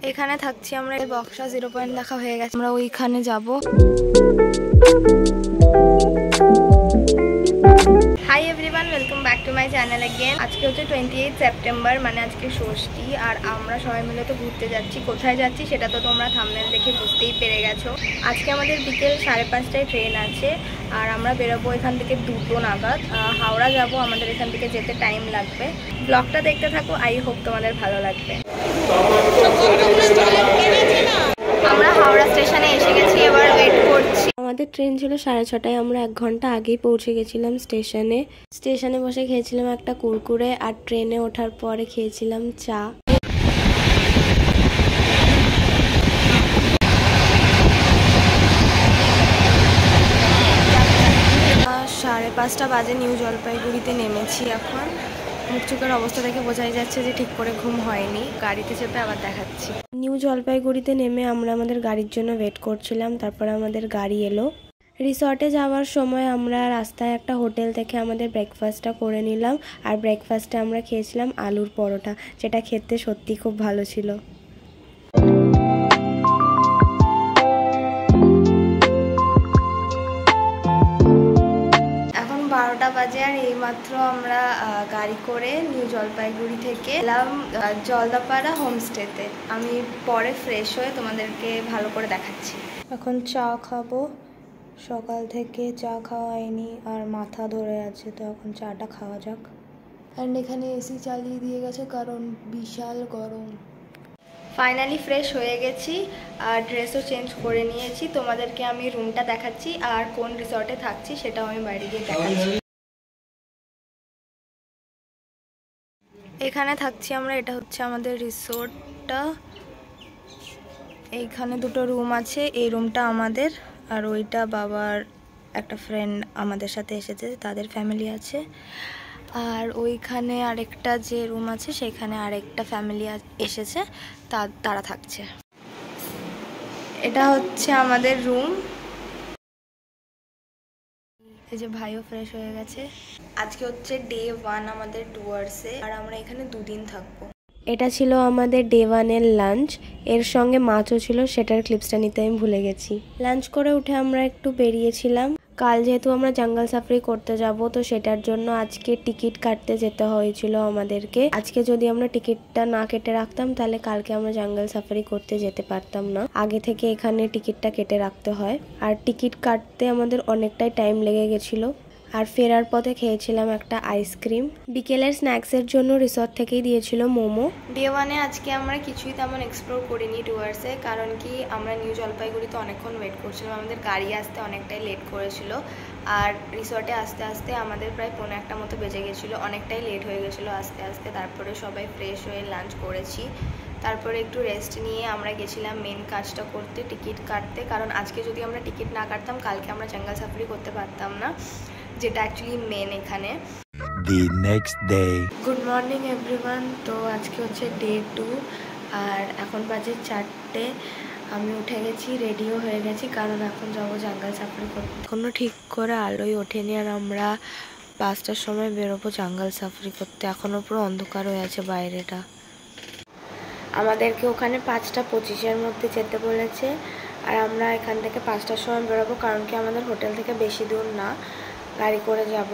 এখানে থাকছি আমরা, বক্সা 0 পয়েন্ট দেখা হয়ে গেছে, আমরা ওইখানে যাব। Hi everyone, welcome back to my channel again. আজকে হচ্ছে 28 সেপ্টেম্বর, মানে আজকে ষষ্ঠী, আর আমরা সবাই মিলে তো ঘুরতে যাচ্ছি। কোথায় যাচ্ছি সেটা তো তোমরা থাম্বনেল দেখে বুঝতেই পেরে গেছো। আজকে আমাদের বিকেল 5:30টায় ট্রেন আছে, আর আমরা বেরোবো এখান থেকে 2টো নাগাদ। হাওড়া যাব, আমাদের এখান থেকে যেতে টাইম লাগবে। ব্লগটা দেখতে থাকো, আই হোপ তোমাদের ভালো লাগবে। আমরা হাওড়া স্টেশনে এসে গেছি, এবার ওয়েট করছি। আমাদের ট্রেন ছিল 6:30টায়, আমরা 1 ঘন্টা আগেই পৌঁছে গেছিলাম স্টেশনে বসে খেয়েছিলাম একটা কুরকুরে, আর ট্রেনে ওঠার পরে খেয়েছিলাম চা। 5:30 বাজে, নিউ জলপাইগুড়িতে নেমেছি। এখন মুখ চোখের অবস্থা দেখে বোঝাই যাচ্ছে যে ঠিক করে ঘুম হয়নি। গাড়িতে চেপে আবার দেখাচ্ছি। নিউ জলপাইগুড়িতে নেমে আমরা আমাদের গাড়ির জন্য ওয়েট করছিলাম, তারপরে আমাদের গাড়ি এলো। রিসর্টে যাওয়ার সময় আমরা রাস্তায় একটা হোটেল থেকে আমাদের ব্রেকফাস্টটা করে নিলাম, আর ব্রেকফাস্টে আমরা খেয়েছিলাম আলুর পরোটা, যেটা খেতে সত্যি খুব ভালো ছিল। এখন 12টা বাজে, আর এইমাত্র আমরা গাড়ি করে নিউ জলপাইগুড়ি থেকে এলাম জলদাপাড়া হোমস্টেতে। আমি পরে ফ্রেশ হয়ে তোমাদেরকে ভালো করে দেখাচ্ছি। এখন চা খাবো, সকাল থেকে চা খাওয়া হয়নি আর মাথা ধরে আছে, তো এখন চাটা খাওয়া যাক। অ্যান্ড এখানে এসি চালিয়ে দিয়ে গেছে কারণ বিশাল গরম। ফাইনালি ফ্রেশ হয়ে গেছি, আর ড্রেসও চেঞ্জ করে নিয়েছি। তোমাদেরকে আমি রুমটা দেখাচ্ছি, আর কোন রিসর্টে থাকছি সেটাও আমি বাইরে গিয়ে দেখাচ্ছি। এখানে থাকছি আমরা, এটা হচ্ছে আমাদের রিসর্টটা। এইখানে 2টো রুম আছে, এই রুমটা আমাদের, আর ওইটা বাবার একটা ফ্রেন্ড আমাদের সাথে এসেছে, তাদের ফ্যামিলি আছে। আর ওইখানে আরেকটা যে রুম আছে সেখানে আরেকটা ফ্যামিলি এসেছে, তারা থাকছে। এটা হচ্ছে আমাদের রুম। এই যে ভাইও ফ্রেশ হয়ে গেছে। আজকে হচ্ছে ডে 1 আমাদের টুয়ার্সে, আর আমরা এখানে 2 দিন থাকবো। এটা ছিল আমাদের ডে 1-এর লাঞ্চ, এর সঙ্গে মাছও ছিল, সেটার ক্লিপসটা নিতে আমি ভুলে গেছি। লাঞ্চ করে উঠে আমরা একটু বেরিয়েছিলাম। কাল যেহেতু আমরা জঙ্গল সাফারি করতে যাব, তো সেটার জন্য আজকে টিকিট কাটতে যেতে হয়েছিল আমাদেরকে। আজকে যদি আমরা টিকিটটা না কেটে রাখতাম তাহলে কালকে আমরা জঙ্গল সাফারি করতে যেতে পারতাম না। আগে থেকে এখানে টিকিটটা কেটে রাখতে হয়, আর টিকিট কাটতে আমাদের অনেকটাই টাইম লেগে গেছিলো। আর ফেরার পথে খেয়েছিলাম একটা আইসক্রিম। বিকেলের স্ন্যাক্সের জন্য রিসর্ট থেকেই দিয়েছিল মোমো। ডে 1-এ আজকে আমরা কিছুই তেমন এক্সপ্লোর করিনি টুয়ার্সে, কারণ কি আমরা নিউ জলপাইগুড়িতে অনেকক্ষণ ওয়েট করছিলাম, আমাদের গাড়ি আসতে অনেকটাই লেট করেছিল। আর রিসর্টে আসতে আসতে আমাদের প্রায় 1:45 মতো বেজে গেছিলো, অনেকটাই লেট হয়ে গেছিলো আসতে আসতে। তারপরে সবাই ফ্রেশ হয়ে লাঞ্চ করেছি, তারপরে একটু রেস্ট নিয়ে আমরা গেছিলাম মেন কাজটা করতে, টিকিট কাটতে। কারণ আজকে যদি আমরা টিকিট না কাটতাম কালকে আমরা জঙ্গল সাফারি করতে পারতাম না, যেটা অ্যাকচুয়ালি মেন এখানে। The next day. Good morning everyone. তো আজকে হচ্ছে ডে 2, আর এখন বাজে 4টে। আমি উঠে গেছি, রেডিও হয়ে গেছি, কারণ এখন যাবো জঙ্গল সাফারি করতে। এখনও ঠিক করে আলোই ওঠেনি, আর আমরা 5টার সময় বেরোবো জঙ্গল সাফারি করতে। এখনও পুরো অন্ধকার হয়ে আছে বাইরেটা। আমাদেরকে ওখানে 5:25-এর মধ্যে যেতে বলেছে, আর আমরা এখান থেকে 5টার সময় বেরোবো, কারণ কি আমাদের হোটেল থেকে বেশি দূর না, গাড়ি করে যাব।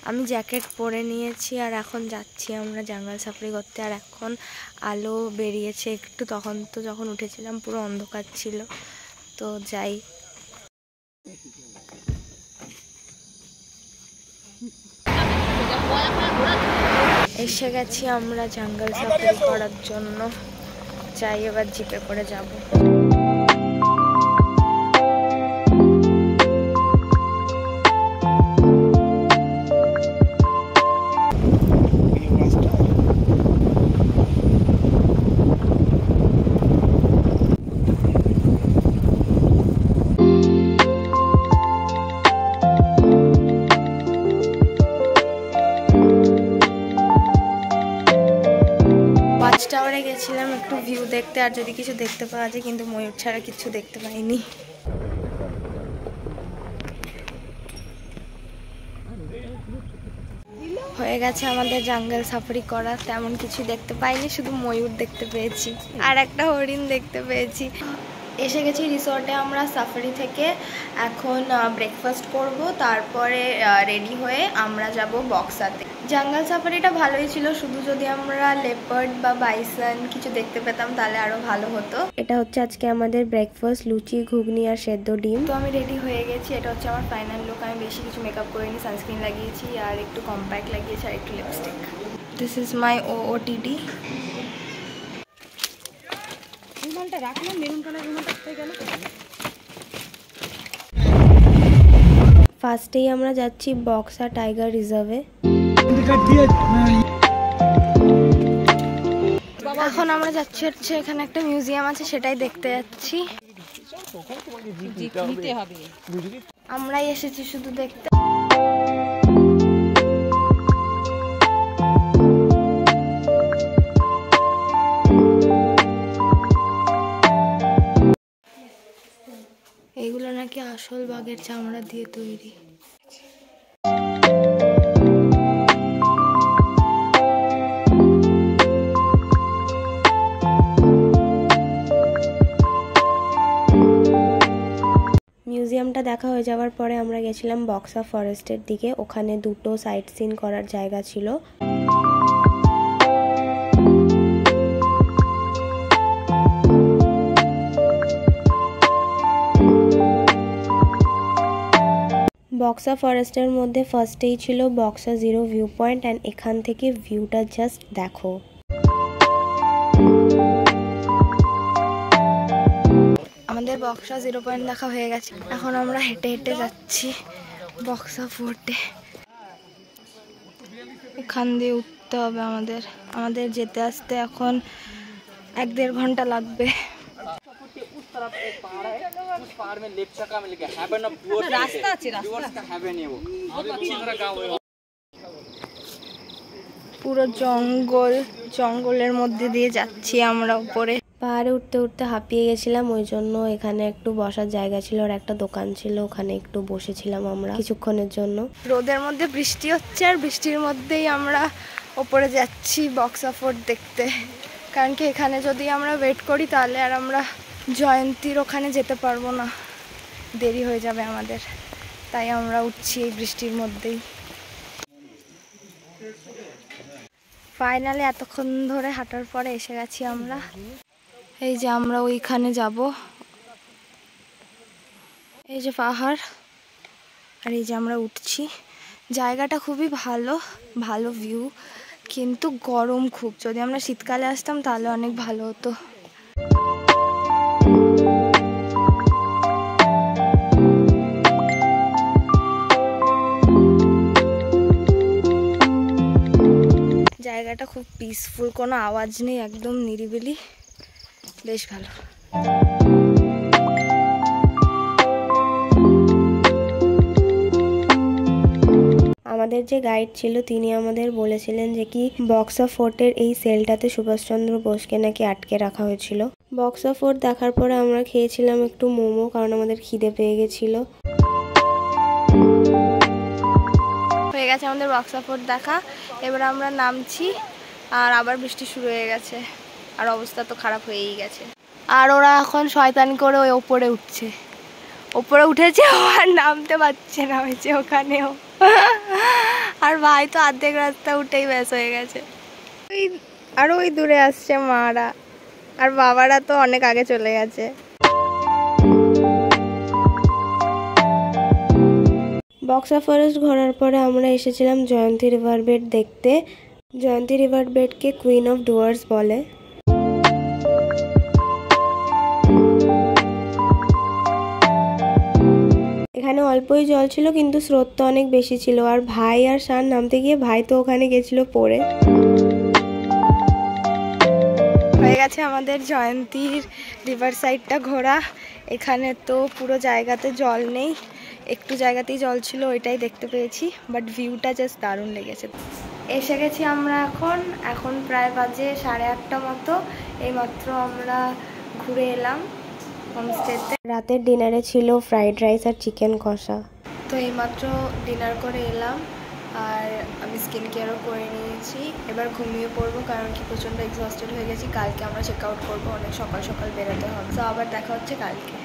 আমি জ্যাকেট পরে নিয়েছি, আর এখন যাচ্ছি আমরা জঙ্গল সাফারি করতে। আর এখন আলো বেরিয়েছে একটু, তখন তো যখন উঠেছিলাম পুরো অন্ধকার ছিল। তো যাই। এসে গেছি আমরা জঙ্গল সাফারি করার জন্য। যাই, এবার জিপে করে যাব। টাওয়ারে গেছিলাম একটু ভিউ দেখতে, আর যদি কিছু দেখতে পাওয়া যায়, কিন্তু ময়ূর ছাড়া কিছু দেখতে পাইনি। হয়ে গেছে আমাদের জঙ্গল সাফারি করা। তেমন কিছু দেখতে পাইনি, শুধু ময়ূর দেখতে পেয়েছি আর একটা হরিণ দেখতে পেয়েছি। এসে গেছি রিসর্টে আমরা সাফারি থেকে। এখন ব্রেকফাস্ট করব, তারপরে রেডি হয়ে আমরা যাব বক্সাতে। জঙ্গল সাফারিটা ভালোই ছিল, শুধু যদি আমরা লেপার্ড বা বাইসন কিছু দেখতে পেতাম তাহলে আরও ভালো হতো। এটা হচ্ছে আজকে আমাদের ব্রেকফাস্ট, লুচি, ঘুগনি আর সেদ্ধ ডিম। তো আমি রেডি হয়ে গেছি, এটা হচ্ছে আমার ফাইনাল লুক। আমি বেশি কিছু মেকআপ করিনি, সানস্ক্রিন লাগিয়েছি আর একটু কম্প্যাক্ট লাগিয়েছি আর একটু lipstick. This is my OOTD। ফার্স্টেই আমরা যাচ্ছি বক্সা টাইগার রিজার্ভে। এখন আমরা যাচ্ছি হচ্ছে এখানে একটা মিউজিয়াম আছে, সেটাই দেখতে যাচ্ছি। আমরাই এসেছি শুধু দেখতে। এইগুলো নাকি আসল বাঘের চামড়া দিয়ে তৈরি। মিউজিয়ামটা দেখা হয়ে যাওয়ার পরে আমরা গেছিলাম বক্সা ফরেস্টের দিকে। ওখানে দুটো সাইট সিন করার জায়গা ছিল। বক্সা ফরেস্টের মধ্যে ফার্স্টেই ছিল Buxa zero view point, and এখান থেকে ভিউটা জাস্ট দেখো। আমাদের বক্সা 0 পয়েন্ট দেখা হয়ে গেছে। এখন আমরা হেঁটে হেঁটে যাচ্ছি বক্সা ফোর্টে। এখান দিয়ে উঠতে হবে আমাদের যেতে আসতে এখন 1-1.5 ঘন্টা লাগবে। পুরো জঙ্গলের মধ্যে দিয়ে যাচ্ছি আমরা উপরে। পাহাড়ে উঠতে উঠতে হাঁপিয়ে গেছিলাম, ওই জন্য এখানে একটু বসার জায়গা ছিল আর একটা দোকান ছিল, ওখানে একটু বসেছিলাম আমরা কিছুক্ষণের জন্য। রোদের মধ্যে বৃষ্টি হচ্ছে আর বৃষ্টির মধ্যেই আমরা ওপরে যাচ্ছি বক্সা ফোর্ট দেখতে। কারণ কি এখানে যদি আমরা ওয়েট করি তাহলে আর আমরা জয়ন্তীর ওখানে যেতে পারবো না, দেরি হয়ে যাবে আমাদের। তাই আমরা উঠছি এই বৃষ্টির মধ্যেই। ফাইনালি এতক্ষণ ধরে হাঁটার পরে এসে গেছি আমরা। এই যে আমরা ওইখানে যাব, এই যে পাহাড়, আর এই যে আমরা উঠছি। জায়গাটা খুবই ভালো ভিউ, কিন্তু গরম খুব। যদি আমরা শীতকালে আসতাম তাহলে অনেক ভালো হতো। জায়গাটা খুব পিসফুল, কোনো আওয়াজ নেই, একদম নিরিবিলি, বেশ ভালো। আমাদের যে গাইড ছিল তিনি আমাদের বলেছিলেন যে কি বক্সা ফোর্টের এই সেলটাতে সুভাষচন্দ্র বোসকে নাকি আটকে রাখা হয়েছিল। বক্সা ফোর্ট দেখার পরে আমরা খেয়েছিলাম একটু মোমো, কারণ আমাদের খিদে পেয়ে গেছিল। হয়ে গেছে আমাদের বক্সা ফোর্ট দেখা, এবার আমরা নামছি। আর আবার বৃষ্টি শুরু হয়ে গেছে, আর অবস্থা তো খারাপ হয়েই গেছে। আর ওরা এখন শয়তানি করে ওই ওপরে উঠেছে, আর নামতে পারছে না, হয়েছে ওখানেও। আর ভাই তো অর্ধেক রাস্তা উঠেই ব্যাস হয়ে গেছে। ওই দূরে আসছে মারা, আর বাবারা তো অনেক আগে চলে গেছে। বক্সা ফরেস্ট ঘোরার পরে আমরা এসেছিলাম জয়ন্তী রিভার বেড দেখতে। জয়ন্তী রিভার বেডকে কুইন অফ ডুয়ার্স বলে। এখানে অল্পই জল ছিল, কিন্তু স্রোতটা অনেক বেশি ছিল। আর ভাই আর শান নামতে গিয়ে ভাই তো ওখানে গেছিল পড়ে। হয়ে গেছে আমাদের জয়ন্তীর রিভার সাইডটা ঘোরা। এখানে তো পুরো জায়গাতে জল নেই, একটু জায়গাতেই জল ছিল, ওইটাই দেখতে পেয়েছি। বাট ভিউটা জাস্ট দারুণ লেগেছে। এসে গেছি আমরা এখন প্রায় বাজে 8:30 মতো। এইমাত্র আমরা ঘুরে এলাম হোমস্টেতে। রাতের ডিনারে ছিল ফ্রাইড রাইস আর চিকেন কষা। তো এইমাত্র ডিনার করে এলাম, আর আমি স্কিন কেয়ারও করে নিয়েছি। এবার ঘুমিয়ে পড়বো, কারণ কি প্রচণ্ড এক্সস্টেড হয়ে গেছি। কালকে আমরা চেক আউট করবো, অনেক সকাল সকাল বেরোতে হবে। তো আবার দেখা হচ্ছে কালকে।